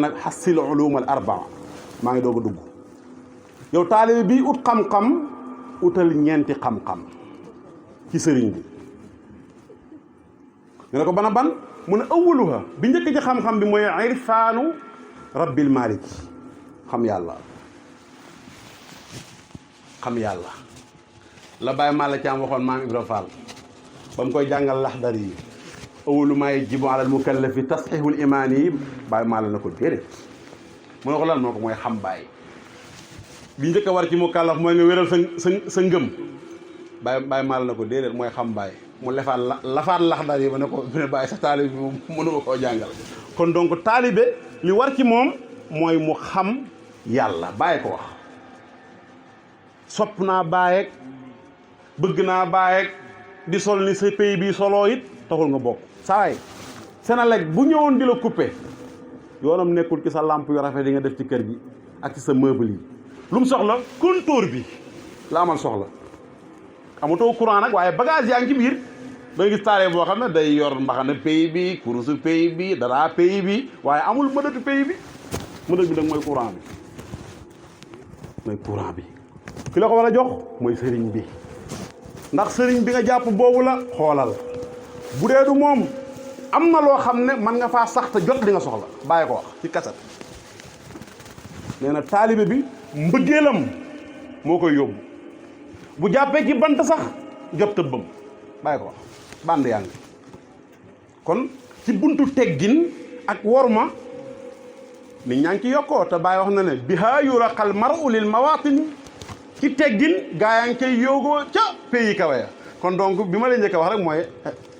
nag xasil ulum al arbaa maa ngi doog a dugg yow taalibe bi ut xam-xam utal ñeenti xam-xam ci sëriñ bi nga ne ko bana ban mu ne awaluha bi njëkk ci xam-xam bi mooy irfaanu rabbil malik xam yàlla la Baye Malla Thiam waxoon maam Ibra Fall ba mu koy jàngal laxdar yi awalu maa yajibu alal mukallafi tasxiixul imaan yi Baye Malla na ko déedéet mu ne ko lan moo ko mooy xam Baye bi njëkk a war ci mukallaf mooy nga wéral sa ngëm Baye Malla na ko déedéet mooy xam Baye mu lafaat laxdar yi ba ne ko ne Baye sa taalibe bi moom mënuma koo jàngal kon donc taalibe li war ci moom mooy mu xam yàlla Baye ko wax sopp naa Baye bëgg naa Baye di sol ni sa pays bi soloo it taxul nga bokk saay Senelec bu ñëwoon di la coupé yoonam nekkul ci sa lampe yu rafet yi nga def ci kër gi ak ci sa meuble yi lu mu soxla compteur bi la amal soxla amatoo courant nag waaye bagage yaa ngi ci biir da nga gis taale boo xam ne day yor mbaxana pays bi kurusu pays bi dara pays bi waaye amul mënatu pays bi mënat bi nag mooy courant bi ki la ko war a jox mooy sëriñ bi ndax sëriñ bi nga jàpp boobu la xoolal bu dee du moom am na loo xam ne man nga faa sax te jot li nga soxla bàyyi ko wax ci kasat nee na taalibe bi mbëggeelam moo koy yóbbu bu jàppee ci bant sax jot tëbbam bàyyi ko wax band yaa ngi kon ci buntu teggin ak worma nit ñaa ngi ci yokkoo te bàyyi wax na ne bihaa yuraqal mar'u lil mawaatin ci teggin gaa yaa ngi koy yóogoo ca pays kawe ya kon donc bi ma leen njëkk a wax rek mooy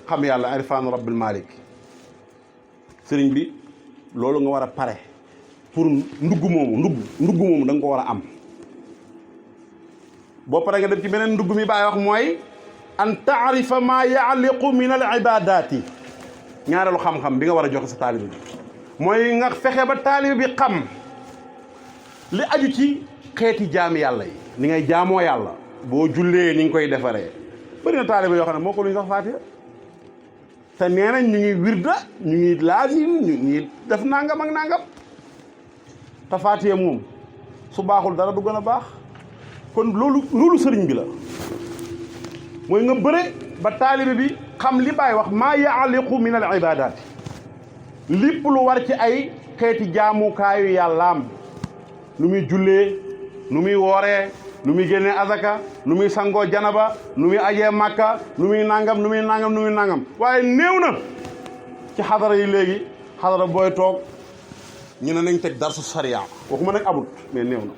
xam yàlla irfaanu rabbil malik sëriñ bi loolu nga war a pare pour ndugg moomu da nga ko war a am boo pare nga dem ci beneen ndugg mi bàyyi wax mooy an taarifa ma yaaliqu min al ibadati ñaareelu xam-xam bi nga war a joxe sa taalibe bi mooy nga fexe ba taalibe bi xam li aju ci xeeti jaami yàlla yi ni ngay jaamoo yàlla boo jullee ni nga koy defaree bëri na taalibe yoo xam ne moo ko lu ñu sax faatiha te nee nañ ñu ngi wirda ñu ngi laazim ñu ngi def nangam ak nangam te faatiha moom su baaxul dara du gën a baax kon loolu sëriñ bi la mooy nga bëre ba taalibe bi xam li Baay wax maa yaaliqu min al ibadaati lépp lu war ci ay xeeti jaamukaayu yàllaam nu muy jullee nu muy wooree nu muy génnee azaka nu muy sangoo janaba nu muy ajee màkka nu muy nangam waaye néew na ci xadara yi léegi xadara booy toog ñu ne nañ teg darsu sariya waxuma nag amut mais néew na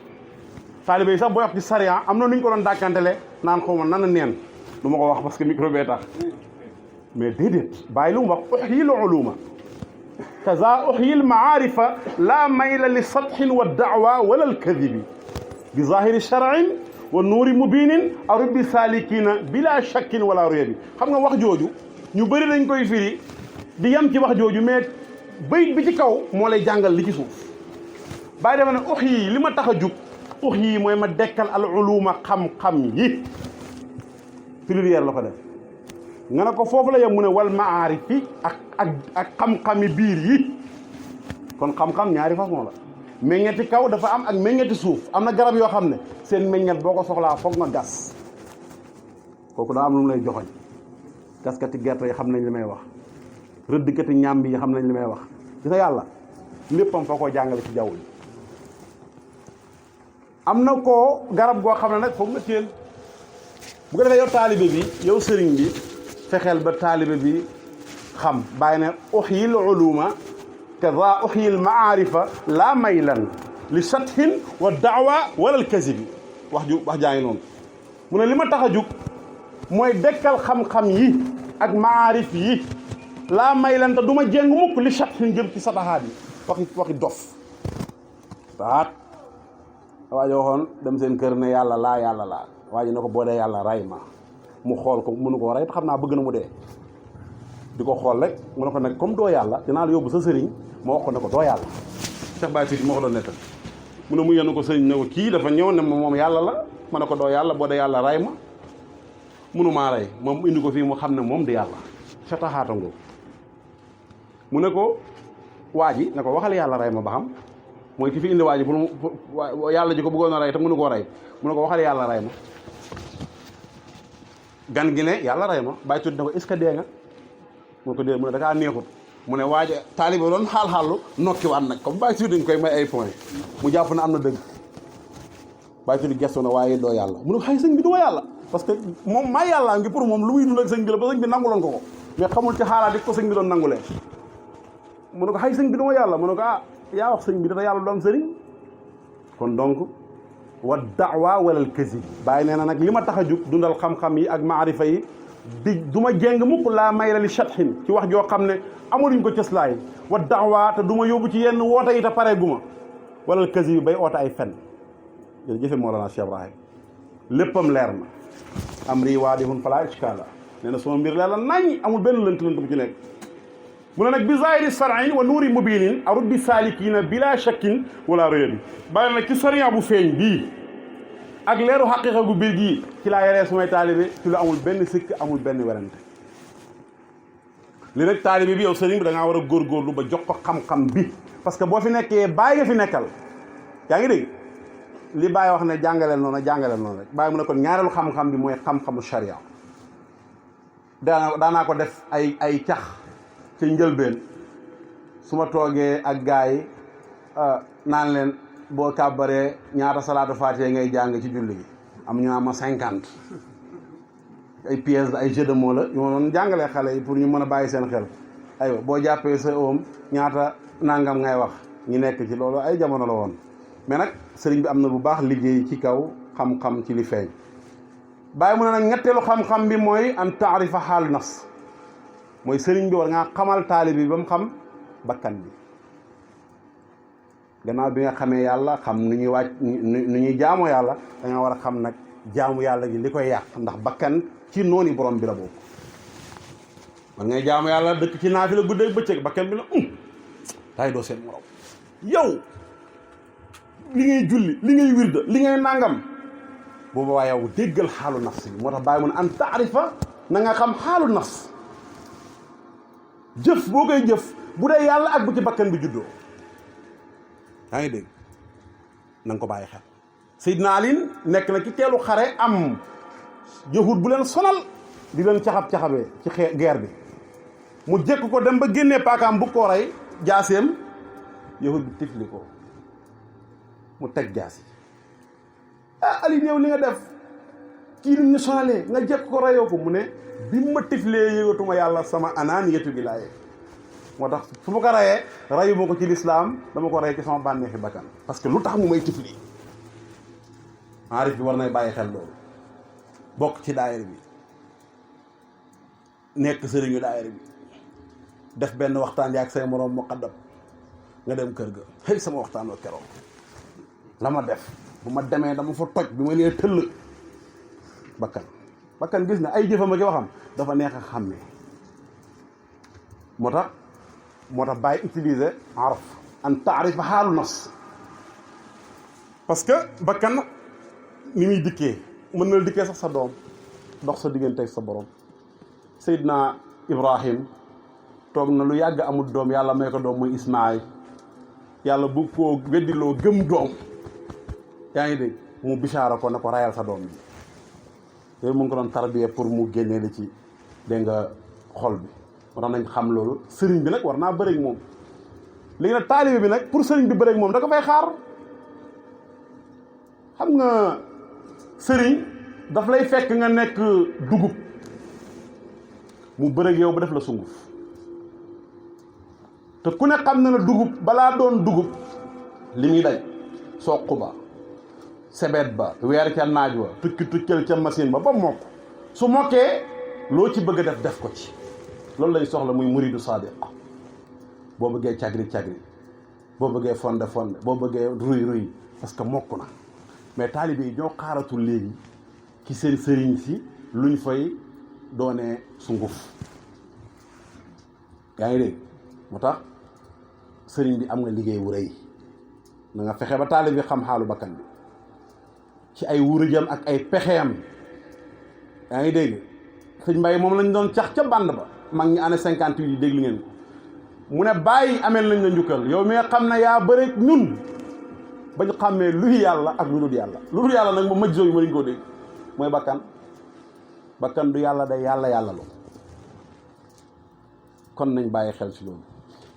taalibe yi sax booy wax ci sariya am na nu ñu ko doon dàkkantele naan xaw ma nan neen du ma ko wax parce que micro bee tax mais déedéet bàyyi lu mu wax uxyil uluma kaza uxyil maarifa la mayla li satxin wa daawa wala alkadibi bi zahiri shar'in wa nuuri mubinin aw rubbi salikina bila shakkin wala ruyabi xam nga wax jooju ñu bëri dañ koy firi di yem ci wax jooju mais bayit bi ci kaw moo lay jàngal li ci suuf bàyyi dafa ne ux yi li ma tax a jug ux yi mooy ma dekkal al uluma xam-xam yi pluriel la ko def nga ne ko foofu la yem mu ne wal maarifi ak xam-xami biir yi kon xam-xam ñaari façon la meññeeti kaw dafa am ak meññeeti suuf am na garab yoo xam ne seen meññet boo ko soxlaa foog nga gas kooku daa am lu mu lay joxoñ gaskati gerte yi xam nañ li may wax rëddkati ñàmb yi xam nañ li may wax gis nga yàlla léppam foo ko jàngale ci jaww ji am na koo garab goo xam ne nag foog nga téel bu ko defee yow taalibe bi yow sëriñ bi fexeel ba taalibe bi xam bàyyi ne uxyil uluma kaza uxyil maarifa laa maylan li sathin wa daawa wala al kazibi wax jaa ngi noonu mu ne li ma tax a jug mooy dekkal xam-xam yi ak maarif yi laa maylan te du ma jéng mukk li sathin jëm ci satahaat yi waxi dof taat waa ji waxoon dem seen kër ne yàlla laa waa ji ne ko boo dee yàlla ray ma mu xool ko mënu ko rey te xam naa bëgg na mu dee di ko xool rek mu ne ko nag comme doo yàlla dinaa la yóbbu sa sëriñ ma wax ko ne ko doo yàlla Cheikh Baye Sidi moo ko doon nettal mu ne mu yenn ko sëriñ ne ko kii dafa ñëw ne ma moom yàlla la ma ne ko doo yàlla boo dee yàlla ray ma mënumaa rey moom indi ko fii mu xam ne moom di yàlla sa taxaata ngoo mu ne ko waa ji ne ko waxal yàlla rey ma ba xam mooy ki fi indi waa ji pour yàlla ji ko bëggoon a rey te mënu koo rey mu ne ko waxal yàlla rey ma gan gi ne yàlla rey ma bàyyi tuuti ne ko est-ce que dee nga mu ne ko dee mu ne da kaa neexut mu ne waaja taalibe doon xaal-xaalu nokkiwaat nag comme bàyyi tuuti dañ koy may ay point mu jàpp na am na dëgg bàyyi tuuti gestu na waaye doo yàlla mu ne ko xay sëñ bi du ma yàlla parce que moom maa yàlla ngi pour moom lu muy dund ak sëñ bi la ba sëñ bi nanguloon ko mais xamul ci xaalaat yi ko sëñ bi doon nangulee mu ne ko xay sëñ bi du ma yàlla mu ne ko ah yaa wax sëñ bi dafa yàlla du am sëriñ kon donc wa daawa walal kasib bàyyi nee na nag li ma tax a jug dundal xam-xam yi ak maarifa yi di du ma jéng mukk laa may la li chatxin ci wax joo xam ne amuluñ ko cëslaay wa daawa te du ma yóbbu ci yenn woote yi te pare gu ma walal kasib yi bay oote ay fen jërëjëf Mawlana Cheikh Ibrahim léppam leer na am rii waadihun fala ishkaala nee na sama mbir leer la nañ amul benn lënt bu ci nekk mu ne nag bi zahiri sar'in wa nuuri mubinin arut bi salikina bila shakkin wala réebi bàyyi nag ci sariya bu feeñ bii ak leeru xaqiqa gu biir gii ci laa yaree sumay taalibe ci lu amul benn sikk amul benn werante li rek taalibe bi yow sëriñ bi da ngaa war a góorgóorlu ba jox ko xam-xam bi parce que boo fi nekkee bàyyi nga fi nekkal yaa ngi dégg li Baye wax ne jàngaleel noonu rek Baye mu ne kon ñaareelu xam-xam bi mooy xam-xamu sharia daanaa ko def ay cax ci njëlbeen su ma toogee ak gars yi naan leen boo kàbbaree ñaata salaatu faatiha ngay jàng ci julli gi am ñu am 50 ay pièces ay jeu de mots la yu ma doon jàngalee xale yi pour ñu mën a bàyyi seen xel aywa boo jàppee sa oom ñaata nangam ngay wax ñu nekk ci loolu ay jamono la woon mais nag sëriñ bi am na bu baax liggéey ci kaw xam-xam ci li feeñ bàyyi mu ne nag ñetteelu xam-xam bi mooy an taarifa xaal nafs mooy sëriñ bi war ngaa xamal taalib bi ba mu xam bakkan bi gannaaw bi nga xamee yàlla xam nu ñuy wàcc nu ñuy jaamoo yàlla da nga war a xam nag jaamu yàlla gi li koy yàq ndax bakkan ci noonu borom bi la bokk man ngay jaamu yàlla dëkk ci naafi la guddeeg bëccëg bakkan bi la tay doo seen morom yow li ngay julli li ngay wirda li ngay nangam booba waa yow déggal xaalu nafs bi moo tax bàyyi mu ne an taarifa na nga xam xaalu nafs jëf boo koy jëf bu dee yàlla ak bu ci bakkan bi juddoo yaa ngi dégg na nga ko bàyyi xel Seydina Ali nekk na ci teelu xare am yahud bu leen sonal di leen caxab-caxabee ci guerre bi mu jekk ko dem ba génnee paakaam bu ko rey jaaseem yahud bi tifli ko mu teg jaasi Ali ñëw li nga def kii ni ñu sonalee nga jekk ko reyoo ko mu ne bi ma tiflee yëgatuma yàlla sama anaaniyatu gi laaye moo tax su ma ko reyee reyu ma ko ci lislaam dama ko rey ci sama bànneexi bakkan parce que lu tax mu may tifli aarif bi war nay bàyyi xel loolu bokk ci daayira bi nekk sëriñu daayira bi def benn waxtaan yaak say moroom muqaddam nga dem kër ga xëy sama waxtaan wa keroog la ma def bu ma demee dama fa toj bi ma nee tëll bakkan gis na ay jëfam ak waxam dafa neex a xàmmee moo tax bàyyi utiliser araf an taarifa xaalu nafs parce que bakkan ni muy dikkee mën na la dikkee sax sa doom dox sa diggante ak sa borom Seydina Ibrahim toog na lu yàgg amul doom yàlla may ko doom muy Ismaayil yàlla bu koo weddiloo gëm doom yaa ngi dégg mu bisaara ko ne ko rayal sa doom bi yooyu mu ngi ko doon tarbiyee pour mu génnee li ci dégg nga xol bi moo tax nañ xam loolu sëriñ bi nag war naa bëreeg moom léegi nag taalibe bi nag pour sëriñ bi bëreeg moom da ko fay xaar xam nga sëriñ daf lay fekk nga nekk dugub mu bëreeg yow ba def la sunguf te ku ne xam na ne dugub balaa doon dugub li muy daj soq ba sebet ba weer ca naaj wa tuccal ca machine ba mokk su mokkee loo ci bëgg a def ko ci loolu lañ soxla muy muridu sadiq boo bëggee cagri boo bëggee fonde boo bëggee ruy parce que mokk na mais taalibe yi ñoo xaaratul léegi ci seen sëriñ si luñ fay doonee sunguf yaa ngi dégg moo tax sëriñ bi am nga liggéey wu rëy na nga fexe ba taalibe bi xam xaalu bakkan bi ci ay wurujam ak ay pexeyam yaa ngi dégg sëñ Mbay moom lañ doon cax ca bànd ba mag ñi année 58 yi déglu ngeen ko mu ne bàyyi amel nañ la njukkal yow mi nga xam ne yaa bëreeg ñun ba ñu xàmmee luy yàlla ak lu dul yàlla. lu dul yàlla nag moom maj yi ma dañ koo dégg mooy bakkan du yàlla day yàlla lu kon nañ bàyyi xel ci loolu.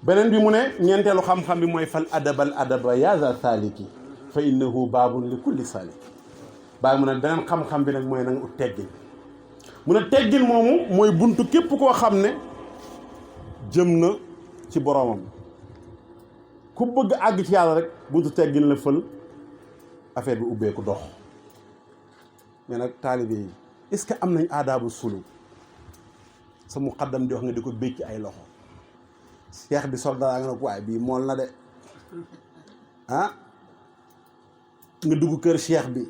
beneen bi mu ne ñeenteelu xam-xam bi mooy fal adaba ya za saliki fa innahu baabun li kulli salik. bàyyi mu ne beneen xam-xam bi nag mooy na nga ut teggin mu ne teggin moomu mooy buntu képp koo xam ne jëm na ci boroomam. ku bëgg àgg ci yàlla rek buntu teggin la fël affaire bi ubbeeku dox. mais nag taalibe yi est-ce que am nañ aadaabu sulu sa muqaddam di wax nga di ko bécc ay loxo cheikh bi sol dara nga ne ko waaye bii mool na de ah nga dugg kër cheikh bi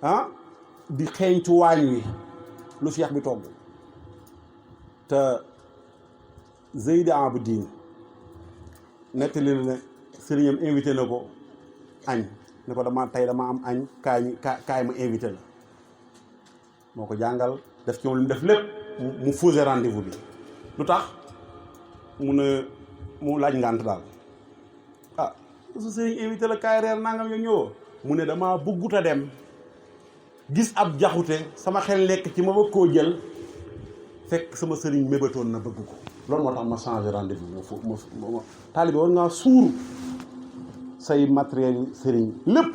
ah di xeeñtu waañ wi lu cheikh bi togg. te Zeydi Abidin nettali ne sëriñam invité na ko añ ne ko dama am añ kaay ma invité la moo ko jàngal def ci moom li mu def lépp mu fausé rendez-vous bi. lu tax mu laaj ngànt daal su sëriñ invité la kaay reer nangam yo ñëwoo mu ne dama bëggut a dem gis ab jaxute sama xel nekk ci ma bëgg koo jël fekk sama sëriñ mébatoon na bëgg ko loolu moo tax ma changé rendez-vous ma taalibe war ngaa suur say matériel yi sëriñ lépp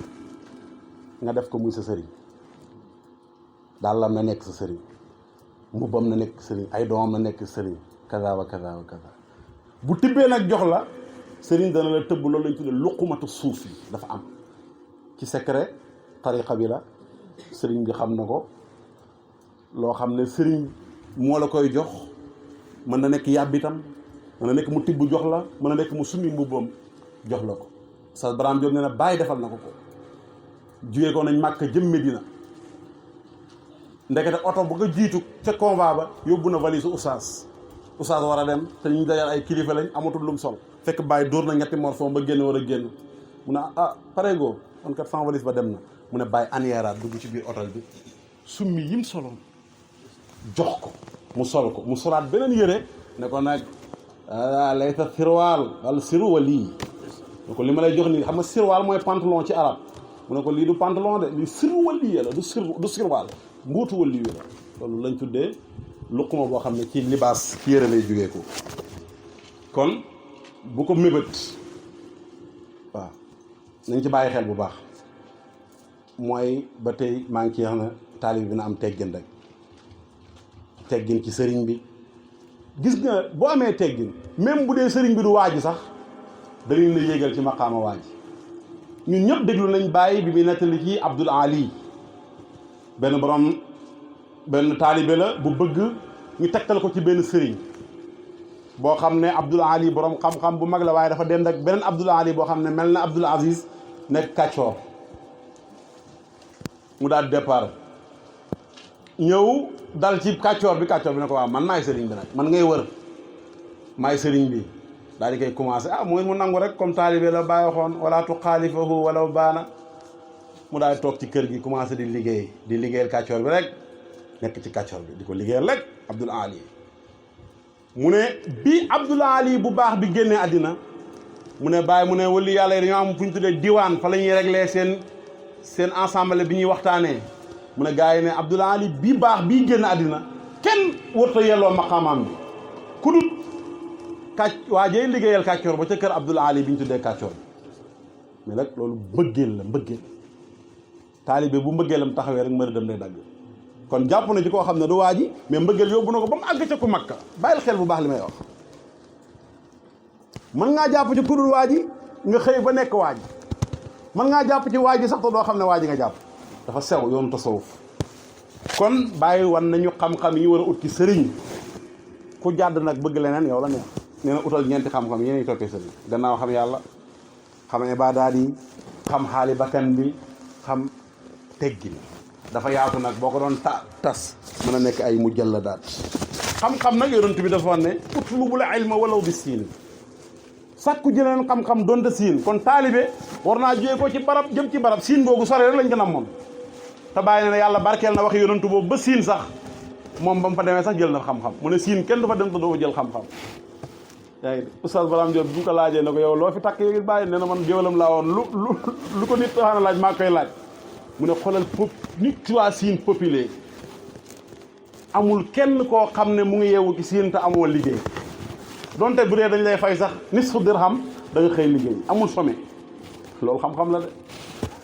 nga def ko muy sa sëriñ dàllam na nekk sa sëriñ mbubbam na nekk sëriñ ay doomam na nekk sëriñ kaza wa kaza wa kaza bu tibbee nag jox la sëriñ dana la tëbb loolu lañ tuddee luqumatu suuf yi dafa am ci secret tariqa bi la sëriñ bi xam na ko loo xam ne sëriñ moo la koy jox mën na nekk yàbbitam mën na nekk mu tibb jox la mën na nekk mu summi mbubbam jox la ko sa Baraam Jóob nee na bàyyi defal na ko ko jugee ko nañ Màkka jëm Medina ndekete oto bu nga jiitu ca convoi ba yóbbu na valise oustaz war a dem te ñu dajal ay kilifa lañ amatul lum sol fekk bàyyi dóor na ñetti morceau ba génn war a génn mu ne pareegoo kon kat sans valise ba dem na mu ne bàyyi aniyeeraat dugg ci biir oto bi summi yim soloon jox ko mu sol ko mu solaat beneen yëre ne ko nag layta sirwaal wala siruwa lii ne ko li ma lay jox nii xam nga sirwaal mooy pantalon ci arab mu ne ko lii du pantalon de lii siruwa lii la du sirwaal mbuutu wal lii la loolu lañ tuddee luquma boo xam ne ci libaas ci yëre lay jógee ko kon bu ko mébét waaw nañ ci bàyyi xel bu baax mooy ba tey maa ngi ci wax na taalib bi na am teggin rek teggin ci sëriñ bi gis nga boo amee teggin même bu dee sëriñ bi du waaji sax dañu la yéegal ci maqaama waaji ñun ñëpp déglu nañ bàyyi bi muy nettali ci Abdul Ali benn taalibe la bu bëgg ñu tegtal ko ci benn sëriñ boo xam ne Abdul Ali borom xam-xam bu mag la waaye dafa dem ak beneen Abdul Ali boo xam ne mel na Abdul Aziz nekk kàccoor mu daal départ ñëw dal ci kàccoor bi ne ko waaw man maay sëriñ bi nag man ngay wër maay sëriñ bi daal di koy commencé mooy mu nangu rek comme taalibe la bàyyi waxoon wala tuxaalifahu walaw baana mu daal di toog ci kër gi commencé di liggéeyal kàccoor bi rek nekk ci kàccoor bi di ko liggéeyal rek Abdul Ali mu ne bi Abdul Ali bu baax bi génnee àddina mu ne bàyyi mu ne wali yàlla yi dañoo am fu ñu tuddee diwaan fa la ñuy réglé seen ensemble bi ñuy waxtaanee mu ne gars yi ne Abdul Ali bii baax bii génn àddina kenn warta yelloo maqaamaam bi ku dut waajee liggéeyal kàccoor ba ca kër Abdul Ali bi ñu tuddee kàccoor bi mais nag loolu mbëggeel la taalibe bu mbëggeelam taxawee rek mën a dem lay dagg kon jàpp na ci koo xam ne du waaji mais mbëggeel yóbbu na ko ba mu àgg ca ku makka bàyyil xel bu baax li may wax mën ngaa jàpp ci ku dul waaji nga xëy ba nekk waaji mën ngaa jàpp ci waaji sax te doo xam ne waaji nga jàpp dafa sew yoonu tasawuf kon bàyyi wan nañu xam-xam yi ñu war a ut ci sëriñ ku jàdd nag bëgg leneen yow la neex nee na utal ñeenti xam-xam yéen a toppee sëriñ gannaaw xam yàlla xam ibaadaat yi xam xaali bakkan bi xam teggin dafa yaatu nag boo ko doon tas mën a nekk ay mujalladaat xam-xam nag yonent bi dafa wax ne utlubul ilma walaw bi siin sàkku jëleen xam-xam doonte siin kon taalibe war naa jóge ko ci barab jëm ci barab siin boobu sore rek lañ ko namoon te bàyyi ne ne yàlla barkeel na wax yonent boobu ba siin sax moom ba mu fa demee sax jël na xam-xam mu ne siin kenn du fa dem te doo jël xam-xam yaa ngi oustaz Baram Diop bu ñu ko laajee ne ko yow loo fi takk yow it bàyyi nee na man géwalam laa woon lu ko nit xaana laaj maa koy laaj mu ne xoolal nit ci waa Siin populaire amul kenn koo xam ne mu ngi yeewu ci Siin te amoo liggéey donte bu dee dañ lay fay sax nisfu dirham da nga xëy liggéey amul sommet loolu xam-xam la de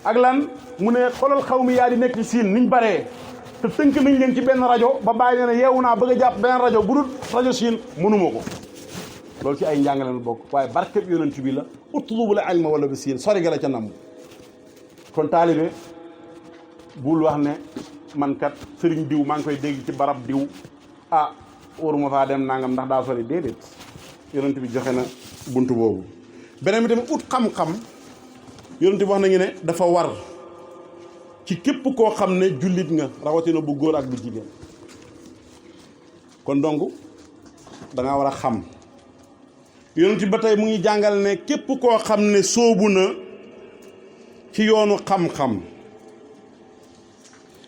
ak lan mu ne xoolal xaw mi yaa di nekk ci Siin niñ baree te tënk nañ leen ci benn rajo ba bàyyi ne yeewu naa bëgg a jàpp benn rajo bu dul rajo Siin mënuma ko loolu ci ay njàngale la bokk waaye barkeb yonent bi la utlubul ilma wala bi Siin sori ga la ca namm kon taalibe bul wax ne man kat sëriñ diw maa ngi koy dégg ci barab diw waruma faa dem nangam ndax daa sori déedéet yonent bi joxe na buntu boobu beneen bi tamit ut xam-xam yonent bi wax nañu ne dafa war ci képp koo xam ne jullit nga rawatina bu góor ak bu jigéen kon donc da ngaa war a xam yonent bi ba tey mu ngi jàngal ne képp koo xam ne sóobu na ci yoonu xam-xam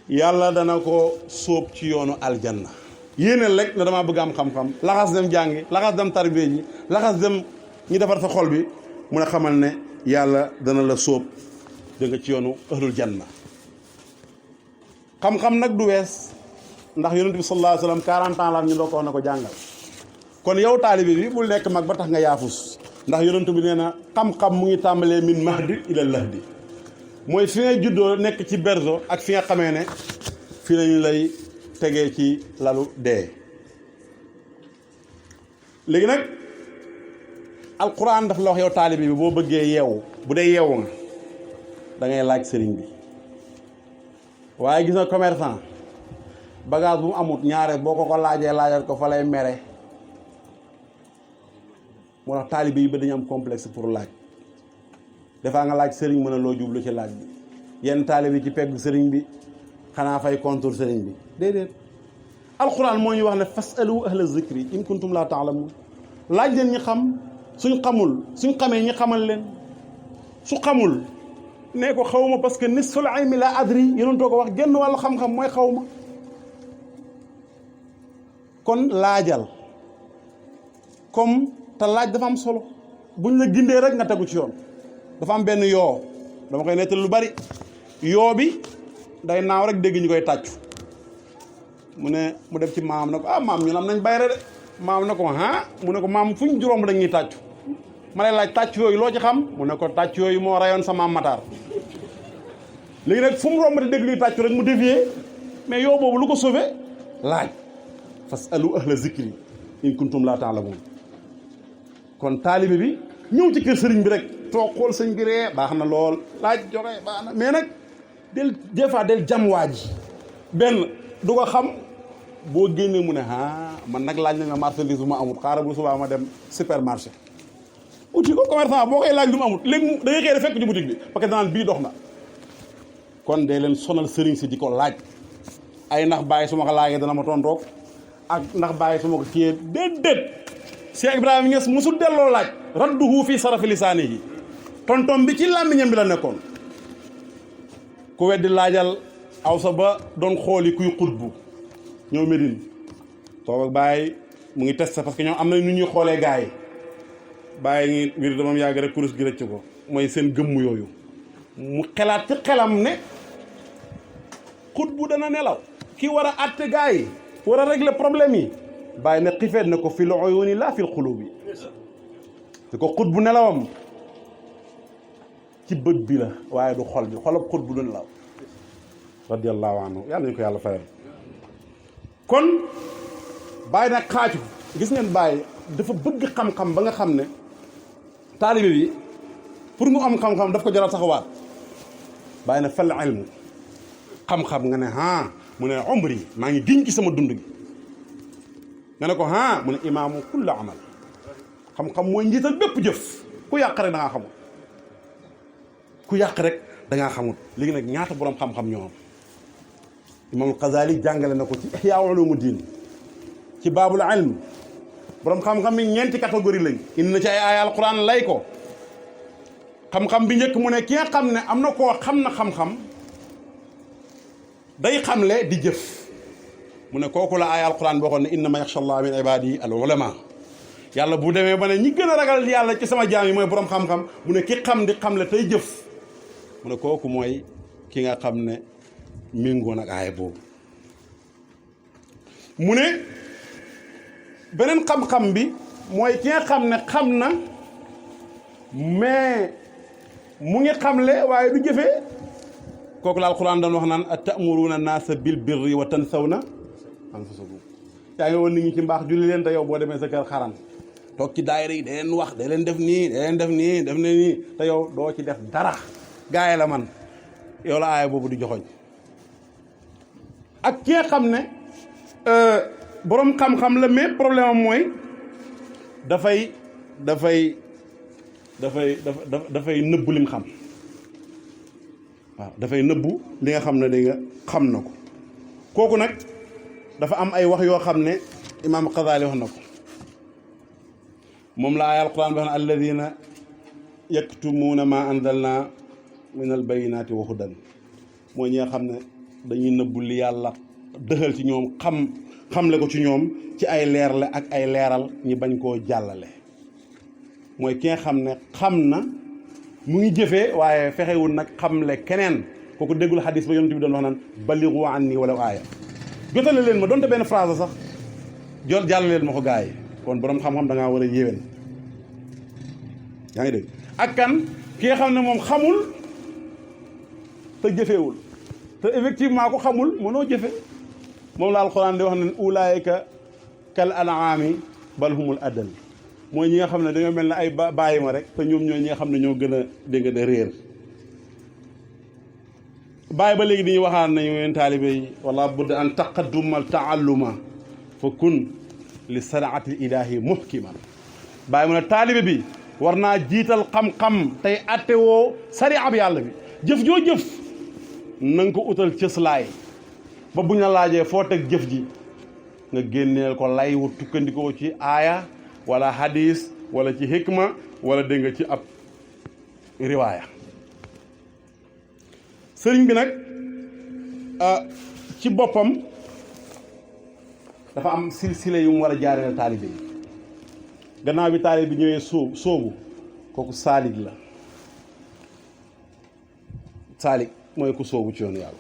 yàlla dana ko sóob ci yoonu aljanna yéeneel rek ne damaa bëgg am xam-xam laxas dem jàngi laxas dem tarbiya ji laxas dem ñi defar sa xol bi mun a xamal ne yàlla dana la sóob da nga ci yoonu ahlul janna xam-xam nag du wees ndax yonent bi sallallahu alayhi wa sallam 40 ans la ñu doo ko wax na ko jàngal kon yow taalibe bi bul nekk mag ba tax nga yaafus ndax yonent bi nee na xam-xam mu ngi tàmbalee min mahdi ila lahdi mooy fi ngay juddoo nekk ci berzo ak fi nga xamee ne fi lañu lay tegee ci lalu dee léegi nag alquran daf la wax yow taalibe bi boo bëggee yeewu bu dee yeewu nga da ngay laaj sëriñ bi waaye gis na commerçant bagage bu mu amut ñaare boo ko laajee laajal ko fa lay mere moo tax taalibe yi ba dañu am complexe pour laaj dafaa nga laaj sëriñ mën a loo jublu ci laaj bi yenn taalibe yi ci pegg sëriñ bi xanaa fay contour sëriñ bi déedéet alquran moo ñu wax ne fasalu ahla zikri in kuntum laa taalamun laaj leen ñi xam suñ xamee ñi xamal leen su xamul nee ko xawma parce que nisful ilmi la adri yonentoo ko wax genn wàllu xam-xam mooy xawma kon laajal comme te laaj dafa am solo buñ la gindee rek nga tegu ci yoon dafa am benn yoo dama koy nettal lu bari yoo bi day naaw rek dégg ñu koy tàccu mu dem ci maam ne ko maam ñun am nañ bayre de maam ne ko mu ne ko maam fu ñu juróom dañuy tàccu ma lay laaj tàcc yooyu loo ci xam mu ne ko tàcc yooyu moo rayoon sa maam Matar léegi nag fu mu romb di dégg luy tàccu rek mu dévier mais yow boobu lu ko sauvé laaj fasalu ahla zikri in kuntum laa ta'lamun kon taalibe bi ñëw ci kër sëriñ bi rek toog xool sëñ bi ree baax na lool laaj joxe baax na mais nag des fois del jam waa ji benn du ko xam boo génnee mu ne man nag laaj nañ ma marchandise bu ma amul xaaral bu subaa ma dem supermarché uti ko commerçant boo koy laaj lu mu amul léegi da ngay xëy fekk ci boutique bi parce que danaan bii dox na kon day leen sonal sëriñ si di ko laaj ay ndax bàyyi su ma ko laajee dana ma tontoog ak ndax bàyyi su ma ko kiyee déedéet Cheikh Ibrahima Niass musul delloo laaj radduhu fii sarafi lisaanihi tontom bi ci làmmiñam bi la nekkoon ku weddi laajal aw sa ba doon xooli kuy xutbu ñëw Médine toog ak Baye mu ngi testé parce que ñoom am na nu ñuy xoolee gars yi Baye ngi wir damam yàgg rek kurus gi rëcc ko mooy seen gëmm yooyu mu xelaat ci xelam ne xutbu dana nelaw ki war a àtte gars yi war a régler problème yi Baye ne xifeet na ko fil uyuni laa fil xulubi te ko xutbu nelawam ci bët bi la waaye du xol bi xolab xutbu du nelaw radiyallahu anhu yàlla nañu ko yàlla fayal kon Baye nag xaaju gis ngeen Baye dafa bëgg xam-xam ba nga xam ne taalibe bi pour mu am xam-xam daf ko jaral saxawaat Baye nag fal ilmu xam-xam nga ne mu ne umri maa ngi giñ ci sama dund gi nga ne ko mu ne imaamu kulla amal xam-xam mooy njiital bépp jëf ku yàq rek da ngaa xamul ku yàq rek da ngaa xamul léegi nag ñaata borom xam-xam ñoo am imaamul Xasaali jàngale na ko ci Ihyaa Ulumuddin ci baabul ilm borom xam-xam yi ñeenti catégorie lañ indi na ci ay aaya alquran lay ko xam-xam bi njëkk mu ne ki nga xam ne am na koo xam na xam-xam day xamle di jëf mu ne kooku la aaya alquran boo xoon ne innama yaxsha allah min ibadi al ulama yàlla bu demee ba ne ñi gën a ragal yàlla ci sama jaam yi mooy borom xam-xam mu ne ki xam di xam le tey jëf mu ne kooku mooy ki nga xam ne méngoon ak aaya boobu mu ne beneen xam-xam bi mooy ki nga xam ne xam na mais mu ngi xamle waaye du jëfee kooku la alquran doon wax naan atamuruna naasa bil birri wa tansawna anfusakum yaa ngi woon nit ñi ci mbaax julli leen te yow boo demee sa kër xaran toog ci daayira yi da leen wax da leen def nii da leen def nii def ne nii te yow doo ci def dara gaay la man yow la aaya boobu di joxoñ ak ki nga xam ne boroom xam-xam la mais problème am mooy dafay nëbbu lim xam waaw dafay nëbbu li nga xam ne di nga xam na ko kooku nag dafa am ay wax yoo xam ne imaam Xasaali wax na ko moom la aaya alquran bi wax na alladina yaktumuuna ma anzalna min albayinati wa hudan mooy ñi nga xam ne dañuy nëbbu li yàlla dëxal ci ñoom xamle ko ci ñoom ci ay leerle ak ay leeral ñi bañ koo jàllale mooy ki nga xam ne xam na mu ngi jëfee waaye fexewul nag xamle keneen kooku déggul xadis ba yonent bi doon wax naan baligu anni wala aaya jotale leen ma donte benn phrase sax jàll leen ma ko gaa yi kon borom xam-xam da ngaa war a yéwén yaa ngi dégg ak kan ki nga xam ne moom xamul te jëfewul te effectivement ko xamul mënoo jëfe moom la alxuraan di wax ne ulaayika kal an'aami bal humul adal mooy ñi nga xam ne dañoo mel ne ay bàyyi ma rek te ñoom ñooy ñi nga xam ne ñoo gën a dégg de réer bàyyi ba léegi dañuy waxaan nañu yeen taalibe yi wala budda an taqaddumal taalluma fa kun li saraati ilaahi muhkiman bàyyi mu ne taalibe bi war naa jiital xam-xam tey attewoo sariya bi yàlla bi jëf joo jëf na nga ko utal cëslaay ba buñ la laajee foo teg jëf ji nga génneel ko lay wu tukkandikoo ci aaya wala hadis wala ci hikma wala dégg nga ci ab riwaaya sëriñ bi nag ci boppam dafa am silsile yu mu war a jaaree taalibe yi gannaaw bi taalibe bi ñëwee soobu kooku saalik la saalik mooy ku soobu ci yoonu yàlla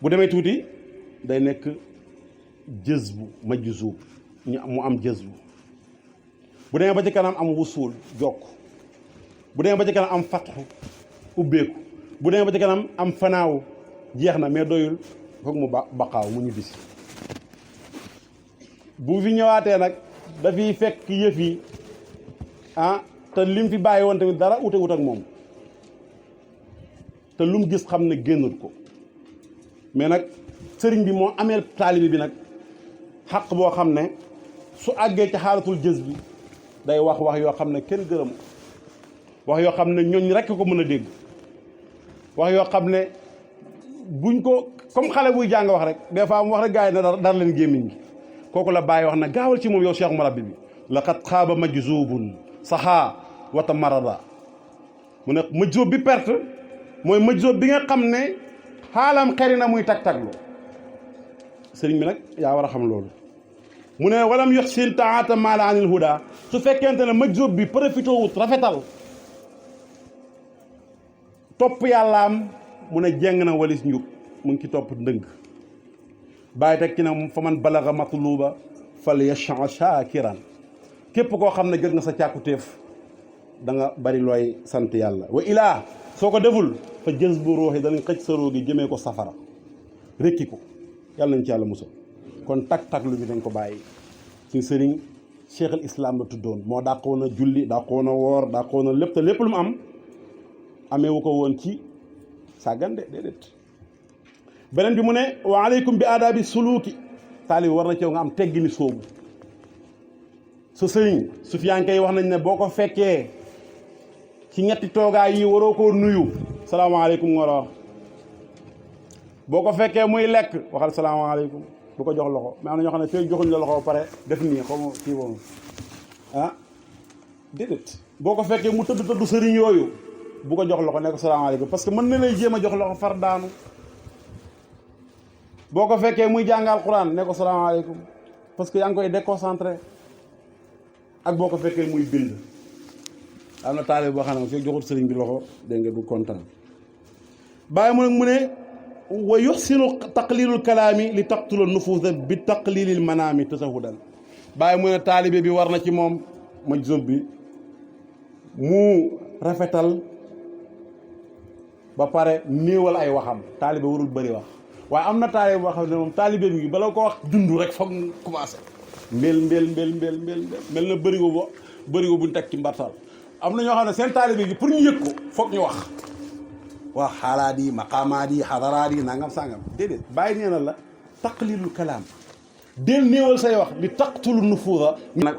bu demee tuuti day nekk jëzbu majzuub mu am jëzbu bu demee ba ci kanam am wusuul jokk bu demee ba ci kanam am fatxu ubbeeku bu demee ba ci kanam am fanaaw jeex na mais doyul foog mu baqaaw mu ñibbisi bu fi ñëwaatee nag dafiy fekk yëf yi te lim fi bàyyi woon tamit dara ute wut ak moom te lu mu gis xam ne génnul ko mais nag sëriñ bi moo ameel taalibi bi nag xaq boo xam ne su àggee ci xaalatul jës bi day wax yoo xam ne kenn gërëm wax yoo xam ne ñooñ rekk ko mën a dégg wax yoo xam ne buñ ko comme xale buy jàng wax rek des fois mu wax rek gars yi ne dara leen gémmiñ gi kooku la bàyyi wax na gaawal ci moom yow cheikh murabbi bi laqad xaaba majzuubun saxaa wata marada mu ne majzuub bi perte mooy majzuub bi nga xam ne xaalam xeri na muy tag-taglu sëriñ bi nag yaa war a xam loolu mu ne walam yuxsin taata maala anil huda su fekkente ne majzuub bi profité wut rafetal topp yàllaam mu ne jeng na walis njub mu ngi ci topp ndëng bàyyi teg ci ne fa man balaga matluba fal yasha shakiran képp koo xam ne jot nga sa càkkutéef da nga bari looy sant yàlla wa ilaa soo ko deful fa jës bu ruuxi danañ xëj sa róogi jëmee ko safara rékki ko yàlla nañ ci yàlla musal kon tak-taklu bi dañ ko bàyyi suñ sëriñ cheikh al islam la tuddoon moo dàqoon a julli dàqoon a woor dàqoon a lépp te lépp lu mu am ameewu ko woon ci sàggande déedéet beneen bi mu ne wa aleykum bi aadaabi suluuki taalibi war na ci yow nga am teggini soobu sa sëriñ sufiyanke yi wax nañ ne boo ko fekkee ci ñetti toogaay yi waroo koo nuyu salaamaaleykum nga wax boo ko fekkee muy lekk waxal salaamaaleykum bu ko jox loxo mais am na ñoo xam ne fee joxuñ la loxo ba pare def nii xaw ma kii boobu déedéet boo ko fekkee mu tëdd sëriñ yooyu bu ko jox loxo ne ko salaamaaleykum parce que mën na lay jéem a jox loxo far daanu boo ko fekkee muy jàngal Alxuraan ne ko salaamaaleykum parce que yaa ngi koy déconcentré ak boo ko fekkee muy bind. am na taalibe boo xam ne fekk joxut sëriñ bi loxo dégg nga du kontaan. bàyyi mu nag mu ne wa yuxsinu taqlilul kalaami li taqtula nufuusa bi taqlilil manaami tasahudan. bàyyi mu ne taalibe bi war na ci moom majzub bi mu rafetal ba pare néewal ay waxam. taalibe warul bëri wax waaye am na taalibe boo xam ne moom taalibe bi bala ko wax dund rek foog mu commencé mbel na bërigo buñ teg ci mbartal. am na ñoo xam ne seen taalibe gi pour ñu yëg ko foog ñu wax xaalaat yi maqaamaat yi xadaraat yi nangam sangam déedéet bàyyi nee na la taqlilul kalaam del néewal say wax li taqtulu nufuusa nag